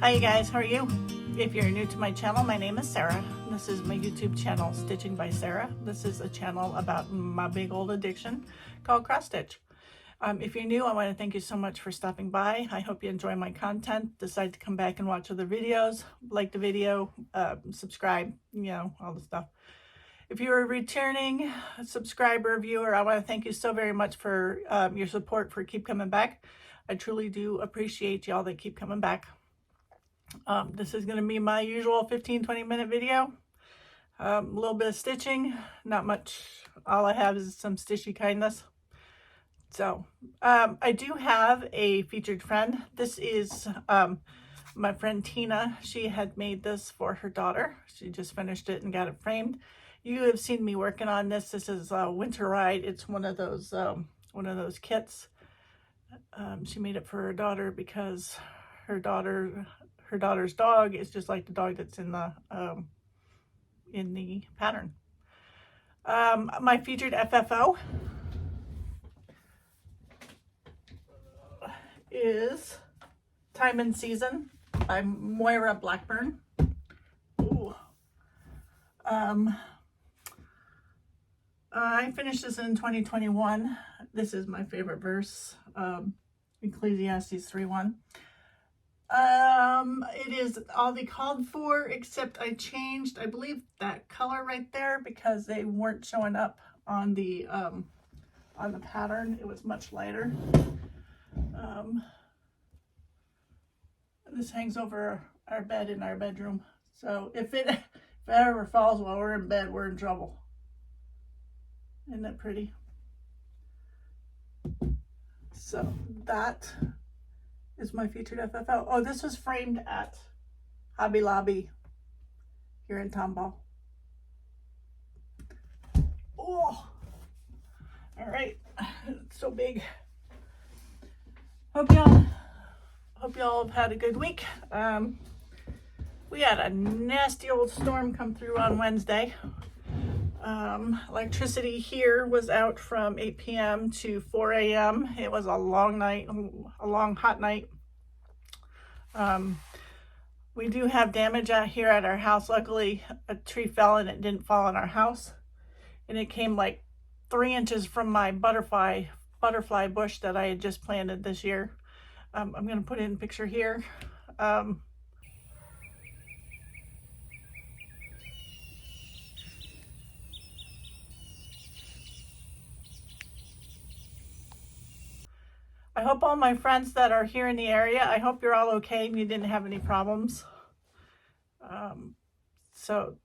Hi you guys, how are you? If you're new to my channel, my name is Sarah. This is my YouTube channel, Stitching by Sarah. This is a channel about my big old addiction called cross stitch. If you're new, I want to thank you so much for stopping by. I hope you enjoy my content. Decide to come back and watch other videos, like the video, subscribe, you know, all the stuff. If you're a returning subscriber, viewer, I want to thank you so very much for your support, for keep coming back. I truly do appreciate y'all that keep coming back. This is going to be my usual 15-20 minute video. A little bit of stitching, not much. All I have is some stitchy kindness. So I do have a featured friend. This is my friend Tina. She had made this for her daughter. She just finished it and got it framed. You have seen me working on this. This is a winter ride. It's one of those kits. She made it for her daughter because her daughter's dog is just like the dog that's in the pattern. My featured FFO is Time and Season by Moira Blackburn. Ooh. I finished this in 2021. This is my favorite verse, Ecclesiastes 3:1. It is all they called for, except I changed, I believe, that color right there because they weren't showing up on the pattern. It was much lighter. This hangs over our bed in our bedroom. So if it ever falls while we're in bed, we're in trouble. Isn't that pretty? So that is my featured FFO. Oh, this was framed at Hobby Lobby here in Tomball. Oh, all right. It's so big. Hope y'all have had a good week. We had a nasty old storm come through on Wednesday. Electricity here was out from 8 p.m. to 4 a.m. It was a long night, a long hot night. We do have damage out here at our house. Luckily, a tree fell and it didn't fall on our house. And it came like 3 inches from my butterfly bush that I had just planted this year. I'm going to put in a picture here. I hope all my friends that are here in the area, I hope you're all okay and you didn't have any problems. So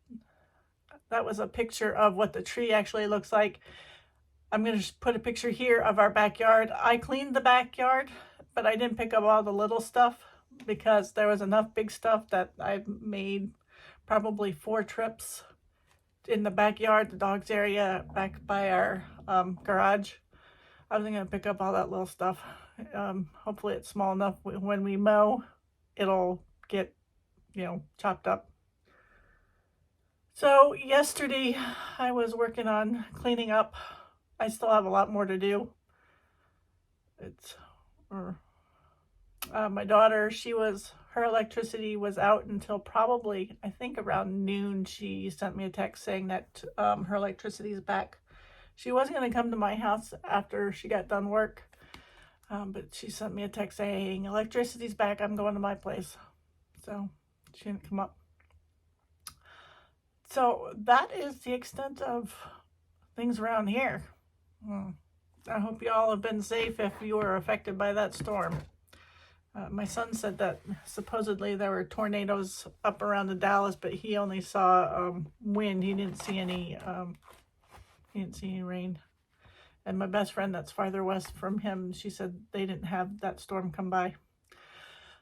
that was a picture of what the tree actually looks like. I'm going to put a picture here of our backyard. I cleaned the backyard, but I didn't pick up all the little stuff because there was enough big stuff that I've made probably 4 trips in the backyard, the dog's area, back by our garage. I wasn't going to pick up all that little stuff. Hopefully it's small enough when we mow, it'll get, you know, chopped up. So yesterday I was working on cleaning up. I still have a lot more to do. My daughter, her electricity was out until probably, I think around noon. She sent me a text saying that her electricity is back. She was going to come to my house after she got done work, but she sent me a text saying, electricity's back, I'm going to my place. So she didn't come up. So that is the extent of things around here. I hope you all have been safe if you were affected by that storm. My son said that supposedly there were tornadoes up around the Dallas, but he only saw wind. He didn't see any rain. And my best friend that's farther west from him, she said they didn't have that storm come by.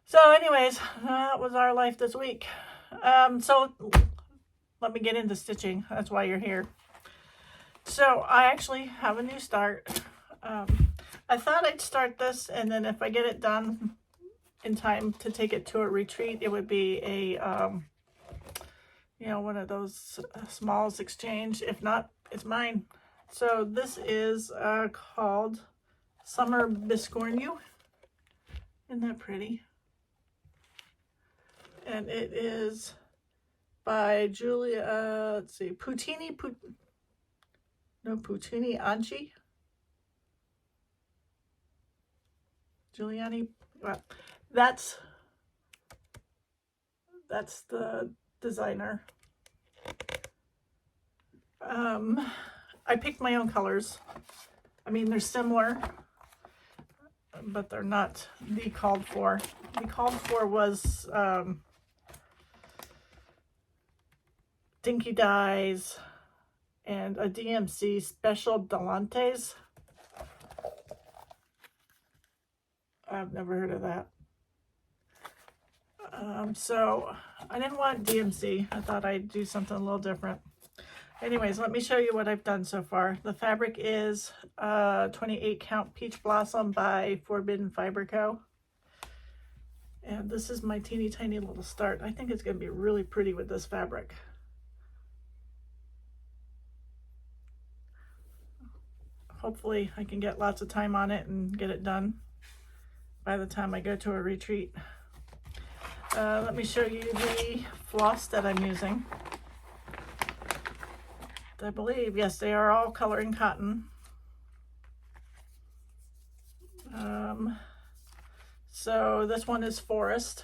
So anyways, that was our life this week. So let me get into stitching. That's why you're here. So I actually have a new start. I thought I'd start this, and then if I get it done in time to take it to a retreat, it would be a, you know, one of those smalls exchange. If not, it's mine. So this is called Summer Biscornu. Isn't that pretty? and it is by Julia, let's see, Puccini Anchi. Giuliani, well, that's the designer. I picked my own colors. I mean, they're similar, but they're not the called for. The called for was Dinky Dyes and a DMC Special Delantes. I've never heard of that. So I didn't want DMC. I thought I'd do something a little different. Anyways, let me show you what I've done so far. The fabric is 28 count Peach Blossom by Forbidden Fiber Co. And this is my teeny tiny little start. I think it's going to be really pretty with this fabric. Hopefully I can get lots of time on it and get it done by the time I go to a retreat. Let me show you the floss that I'm using. I believe, yes, they are all coloring cotton. So this one is Forest,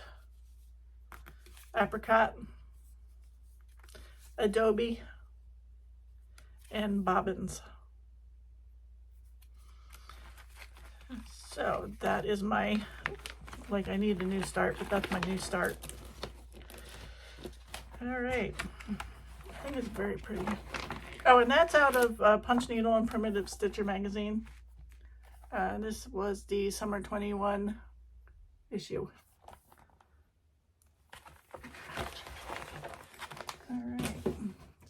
Apricot, Adobe, and Bobbins. So that is my, like, I need a new start, but that's my new start. All right, I think it's very pretty. Oh, and that's out of Punch Needle and Primitive Stitcher magazine. This was the summer 21 issue. All right,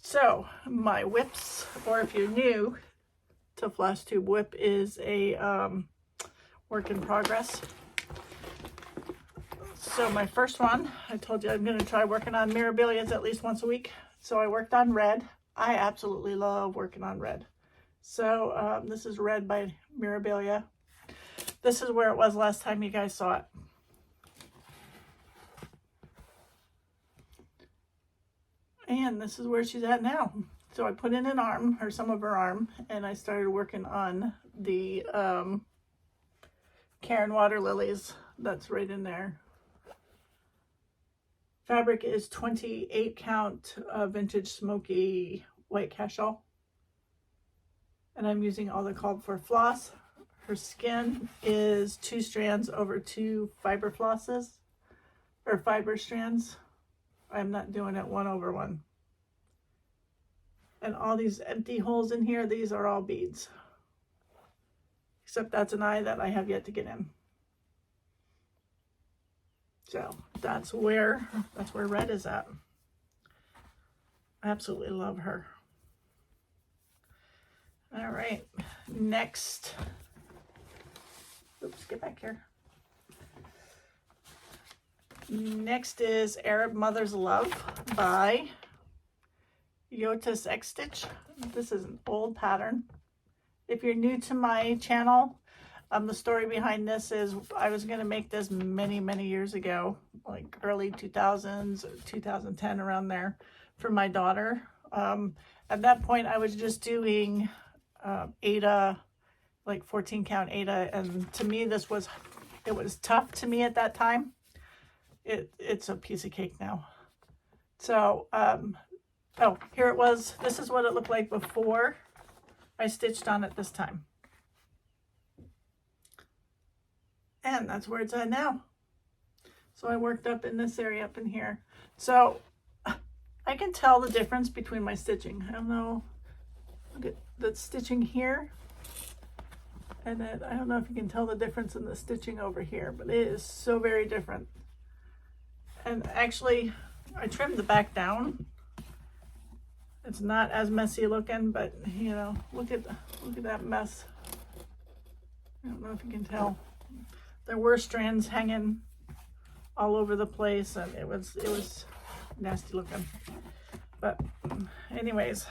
so my whips, or if you're new to FLosstube, whip is a work in progress. So my first one, I told you I'm going to try working on Mirabilias at least once a week. So I worked on red. I absolutely love working on red. So this is Red by Mirabilia. This is where it was last time you guys saw it. And this is where she's at now. So I put in an arm, or some of her arm, and I started working on the Karen Water Lilies. That's right in there. Fabric is 28 count vintage Smokey white cashel. And I'm using all the called for floss. Her skin is 2 strands over 2 fiber flosses, or fiber strands. I'm not doing it 1 over 1. And all these empty holes in here, these are all beads. Except that's an eye that I have yet to get in. So that's where red is at. I absolutely love her. All right, next. Oops, get back here. Next is Arab Mother's Love by Yotis X Stitch. This is an old pattern. If you're new to my channel, the story behind this is I was going to make this many, many years ago, like early 2000s, 2010, around there, for my daughter. At that point, I was just doing Aida, like 14 count Aida, and to me it was tough to me at that time. It's a piece of cake now. So, oh, here it was. This is what it looked like before I stitched on it this time. And that's where it's at now. So I worked up in this area up in here. So I can tell the difference between my stitching. I don't know, look at the stitching here. And then I don't know if you can tell the difference in the stitching over here, but it is so very different. And actually, I trimmed the back down. It's not as messy looking, but you know, look at that mess. I don't know if you can tell. There were strands hanging all over the place, and it was nasty looking. But anyways,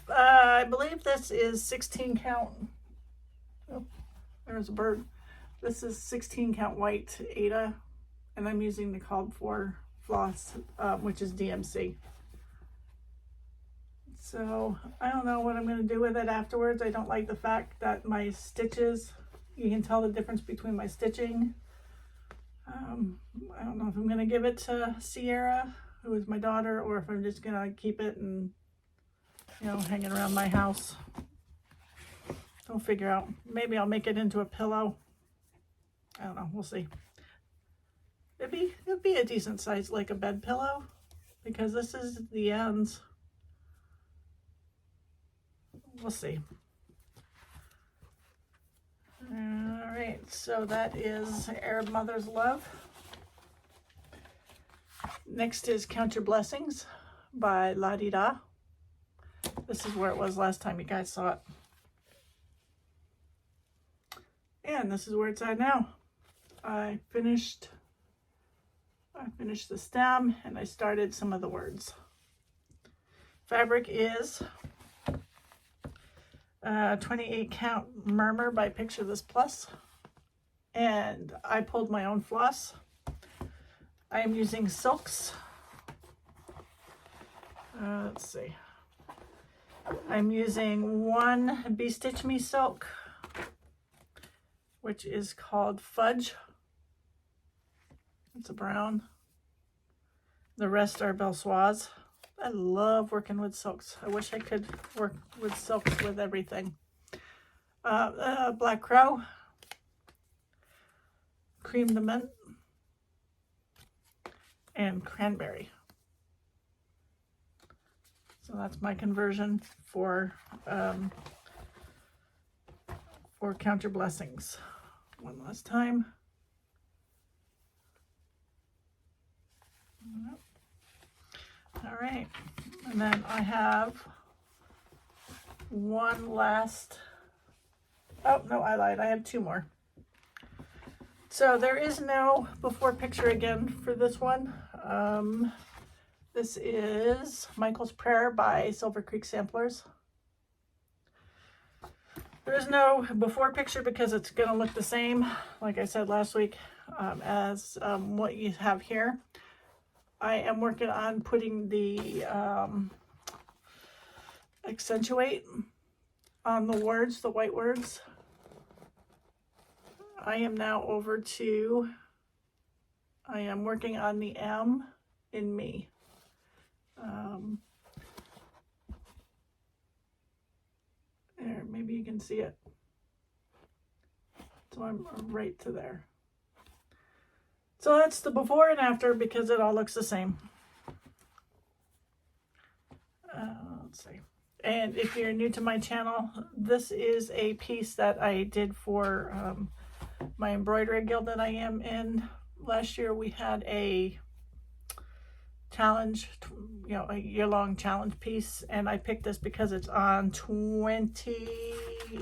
I believe this is 16 count. Oh, there's a bird. This is 16 count white Aida, and I'm using the called for floss, which is DMC. So I don't know what I'm going to do with it afterwards. I don't like the fact that my stitches, you can tell the difference between my stitching. I don't know if I'm going to give it to Sierra, who is my daughter, or if I'm just going to keep it and, you know, hang it around my house. Don't figure out. Maybe I'll make it into a pillow. I don't know. We'll see. It'd be a decent size, like a bed pillow, because this is the ends. We'll see. All right, so that is Arab Mother's Love. Next is Count Your Blessings by La Di Da. This is where it was last time you guys saw it. And this is where it's at now. I finished the stem and I started some of the words. Fabric is 28 count Murmur by Picture This Plus, and I pulled my own floss. I am using silks. Let's see. I'm using one BeStitchMe silk, which is called Fudge. It's a brown. The rest are Belle. I love working with silks. I wish I could work with silks with everything. Black Crow, Cream de Menthe, and Cranberry. So that's my conversion for Count Your Blessings. One last time. All right, and then I have one last, oh no, I lied, I have two more. So there is no before picture again for this one. This is Michael's Prayer by Silver Creek Samplers. There is no before picture because it's going to look the same, like I said last week, as what you have here. I am working on putting the accentuate on the words, the white words. I am now over to, I am working on the M in me. There, maybe you can see it. So I'm right to there. So that's the before and after because it all looks the same. Let's see. And if you're new to my channel, this is a piece that I did for my embroidery guild that I am in. Last year we had a challenge, you know, a year-long challenge piece, and I picked this because it's on 20,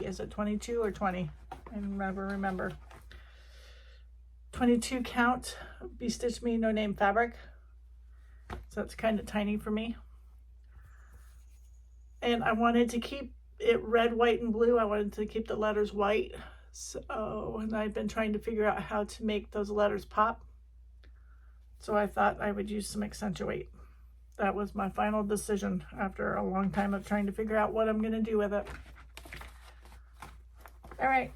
is it 22 or 20? I never remember. 22 count BeStitchMe no name fabric. So it's kind of tiny for me. And I wanted to keep it red, white, and blue. I wanted to keep the letters white. So, and I've been trying to figure out how to make those letters pop. So I thought I would use some accentuate. That was my final decision after a long time of trying to figure out what I'm going to do with it. All right.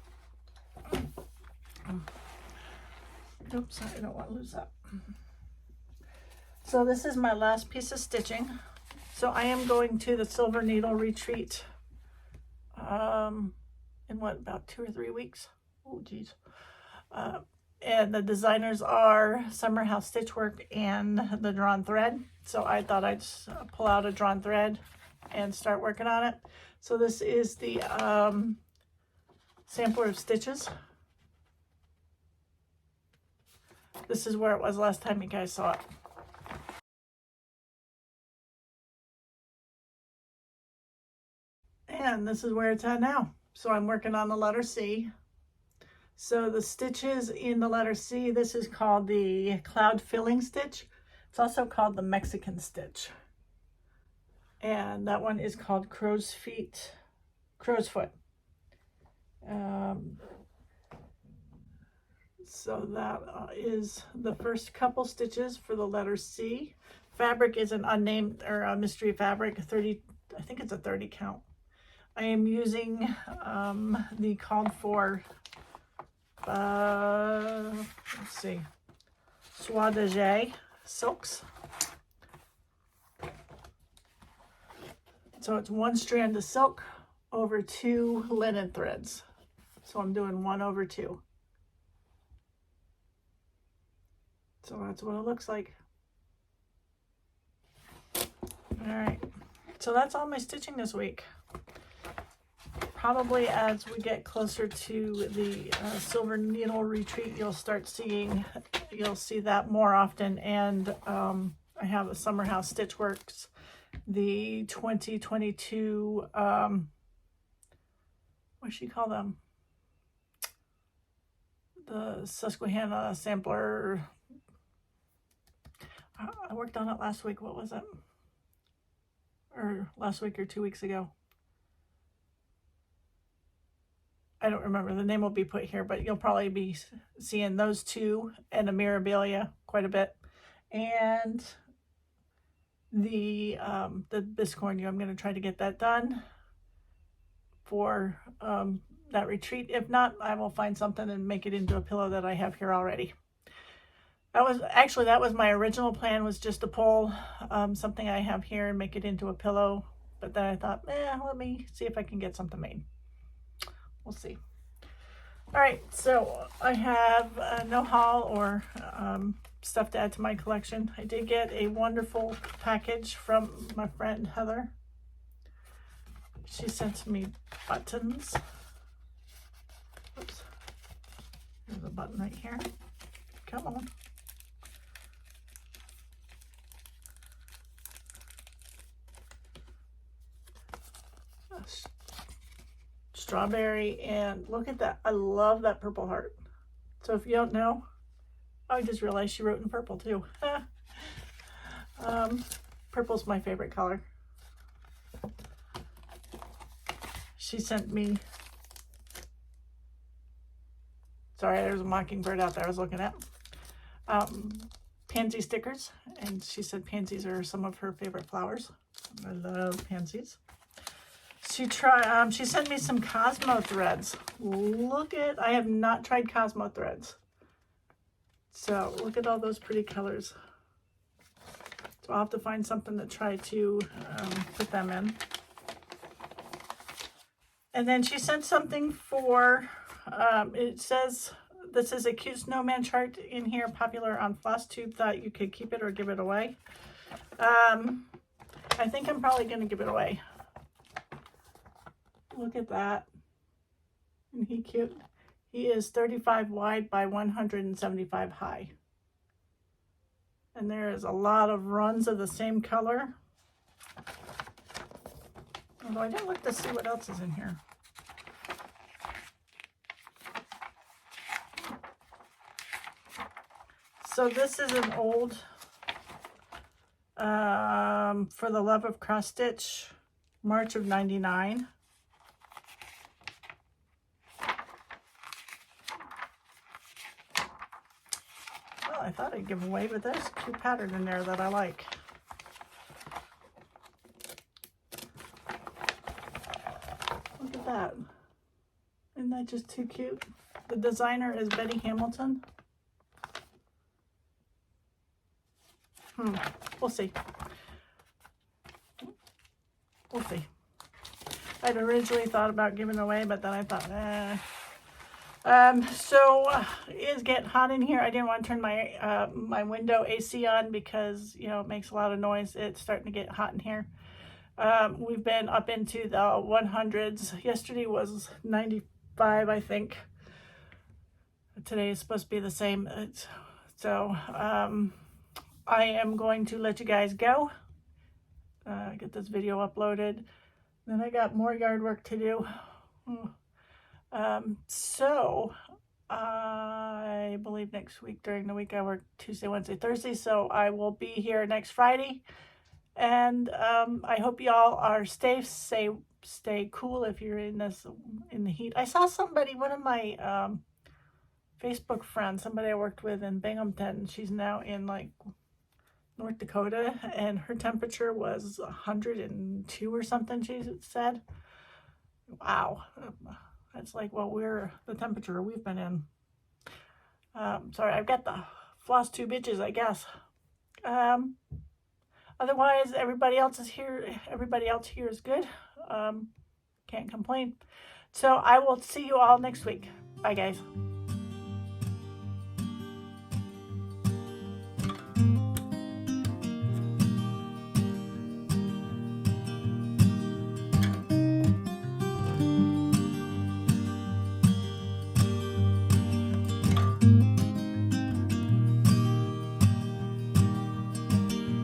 Oops, I don't want to lose that. So this is my last piece of stitching. So I am going to the Silver Needle Retreat in what, about 2 or 3 weeks? Oh, geez. And the designers are Summer House Stitchwork and the Drawn Thread. So I thought I'd pull out a drawn thread and start working on it. So this is the sampler of stitches. This is where it was last time you guys saw it. And this is where it's at now. So I'm working on the letter C. So the stitches in the letter C, this is called the cloud filling stitch. It's also called the Mexican stitch. And that one is called crow's foot. So that is the first couple stitches for the letter C. Fabric is an unnamed or a mystery fabric, 30, I think it's a 30 count. I am using the called for, let's see, Soiue silks. So it's 1 strand of silk over 2 linen threads. So I'm doing 1 over 2. So that's what it looks like. All right, so that's all my stitching this week. Probably as we get closer to the silver needle retreat, you'll see that more often. And I have a Summer House Stitchworks, the 2022, what should you call them? The Susquehanna sampler. I worked on it last week. What was it? Or last week or 2 weeks ago. I don't remember. The name will be put here, but you'll probably be seeing those two and a Mirabilia quite a bit. And the Biscornu, I'm going to try to get that done for that retreat. If not, I will find something and make it into a pillow that I have here already. That was my original plan, was just to pull something I have here and make it into a pillow. But then I thought, let me see if I can get something made. We'll see. All right, so I have no haul or stuff to add to my collection. I did get a wonderful package from my friend Heather. She sent me buttons. Oops. There's a button right here. Come on. Strawberry, and look at that. I love that purple heart. So if you don't know, I just realized she wrote in purple too. Purple's my favorite color. She sent me, sorry, there's a mockingbird out there I was looking at, pansy stickers, and she said pansies are some of her favorite flowers. I love pansies. She sent me some Cosmo threads. I have not tried Cosmo threads. So look at all those pretty colors. So I'll have to find something to try to put them in. And then she sent something for, it says, this is a cute snowman chart in here, popular on FLosstube. Thought you could keep it or give it away. I think I'm probably going to give it away. Look at that. Isn't he cute? He is 35 wide by 175 high. And there is a lot of runs of the same color. Although I didn't look to see what else is in here. So this is an old For the Love of Cross Stitch, March of '99. Well, I thought I'd give away, but there's a cute pattern in there that I like. Look at that. Isn't that just too cute? The designer is Betty Hamilton. We'll see. We'll see. I'd originally thought about giving away, but then I thought, So it's getting hot in here. I didn't want to turn my my window AC on because, you know, it makes a lot of noise. It's starting to get hot in here. We've been up into the 100s. Yesterday was 95, I think. Today is supposed to be the same. I am going to let you guys go. Get this video uploaded. Then I got more yard work to do. So I believe next week during the week I work Tuesday, Wednesday, Thursday. So I will be here next Friday. And I hope y'all are stay cool if you're in the heat. I saw somebody, one of my Facebook friend, somebody I worked with in Binghamton. She's now in like North Dakota, and her temperature was 102 or something, she said. Wow. That's like the temperature we've been in. Sorry, I've got the floss tube itches, I guess. Otherwise, everybody else here is good. Can't complain. So I will see you all next week. Bye, guys.